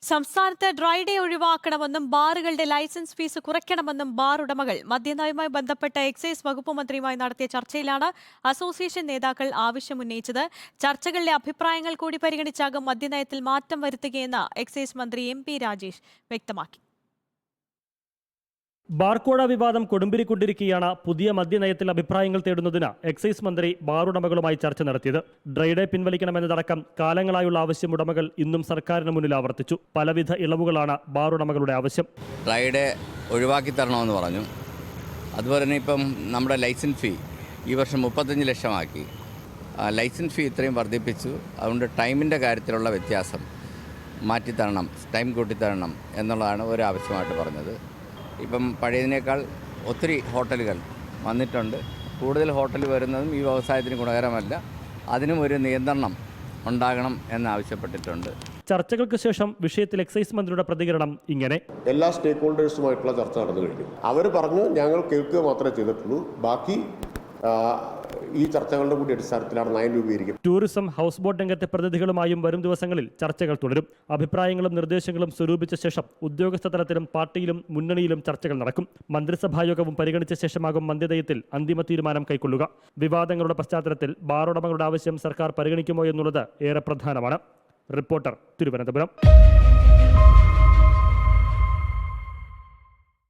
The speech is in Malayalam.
സംസ്ഥാനത്ത് ഡ്രൈ ഡേ ഒഴിവാക്കണമെന്നും ബാറുകളുടെ ലൈസൻസ് ഫീസ് കുറയ്ക്കണമെന്നും ബാർ ഉടമകൾ മദ്യനയവുമായി ബന്ധപ്പെട്ട എക്സൈസ് വകുപ്പ് മന്ത്രിയുമായി നടത്തിയ ചർച്ചയിലാണ് അസോസിയേഷൻ നേതാക്കൾ ആവശ്യമുന്നയിച്ചത്. ചർച്ചകളിലെ അഭിപ്രായങ്ങൾ കൂടി പരിഗണിച്ചാകും മദ്യനയത്തിൽ മാറ്റം വരുത്തുകയെന്ന് എക്സൈസ് മന്ത്രി MP രാജേഷ് വ്യക്തമാക്കി. ബാർക്കോഴ വിവാദം കൊടുമ്പിരിക്കൊണ്ടിരിക്കെയാണ് പുതിയ മദ്യനയത്തിൽ അഭിപ്രായങ്ങൾ തേടുന്നതിന് എക്സൈസ് മന്ത്രി ബാർ ഉടമകളുമായി ചർച്ച നടത്തിയത്. ഡ്രൈഡേ പിൻവലിക്കണമെന്നതടക്കം കാലങ്ങളായുള്ള ആവശ്യം ഉടമകൾ ഇന്നും സർക്കാരിന് മുന്നിൽ ആവർത്തിച്ചു. പലവിധ ഇളവുകളാണ് ബാർ ഉടമകളുടെ ആവശ്യം. ഡ്രൈഡേ ഒഴിവാക്കി തരണമെന്ന് പറഞ്ഞു. അതുപോലെ തന്നെ ഇപ്പം നമ്മുടെ ലൈസൻസ് ഫീ ഈ വർഷം 35 ലക്ഷമാക്കി. ലൈസൻസ് ഫീ ഇത്രയും വർദ്ധിപ്പിച്ചു. അതുകൊണ്ട് ടൈമിൻ്റെ കാര്യത്തിലുള്ള വ്യത്യാസം മാറ്റിത്തരണം, ടൈം കൂട്ടിത്തരണം എന്നുള്ളതാണ് ഒരു ആവശ്യമായിട്ട് പറഞ്ഞത്. ഇപ്പം പഴയതിനേക്കാൾ ഒത്തിരി ഹോട്ടലുകൾ വന്നിട്ടുണ്ട്. കൂടുതൽ ഹോട്ടൽ വരുന്നതും ഈ വ്യവസായത്തിന് ഗുണകരമല്ല. അതിനും ഒരു നിയന്ത്രണം ഉണ്ടാകണം എന്നാവശ്യപ്പെട്ടിട്ടുണ്ട്. ചർച്ചകൾക്ക് ശേഷം വിഷയത്തിൽ എക്സൈസ് മന്ത്രിയുടെ പ്രതികരണം ഇങ്ങനെ: എല്ലാ സ്റ്റേക്ക് ഹോൾഡേഴ്സുമായിട്ടുള്ള ചർച്ച നടന്നു കഴിഞ്ഞു. അവർ പറഞ്ഞു ഞങ്ങൾ കേൾക്കുക മാത്രമേ ചെയ്തിട്ടുള്ളൂ, ബാക്കി ഈ ചർച്ചകളുടെ കൂടി അടിസ്ഥാനത്തിലാണ് നയം രൂപീകരിക്കും. ടൂറിസം, ഹൗസ് ബോട്ട് രംഗത്തെ പ്രതിനിധികളുമായും വരും ദിവസങ്ങളിൽ ചർച്ചകൾ തുടരും. അഭിപ്രായങ്ങളും നിർദ്ദേശങ്ങളും സ്വരൂപിച്ച ശേഷം ഉദ്യോഗസ്ഥ തലത്തിലും പാർട്ടിയിലും മുന്നണിയിലും ചർച്ചകൾ നടക്കും. മന്ത്രിസഭായോഗവും പരിഗണിച്ച ശേഷമാകും മദ്യനയത്തിൽ അന്തിമ തീരുമാനം കൈക്കൊള്ളുക. വിവാദങ്ങളുടെ പശ്ചാത്തലത്തിൽ ബാർ ഉടമകളുടെ ആവശ്യം സർക്കാർ പരിഗണിക്കുമോ എന്നുള്ളത് ഏറെ പ്രധാനമാണ്. റിപ്പോർട്ടർ, തിരുവനന്തപുരം.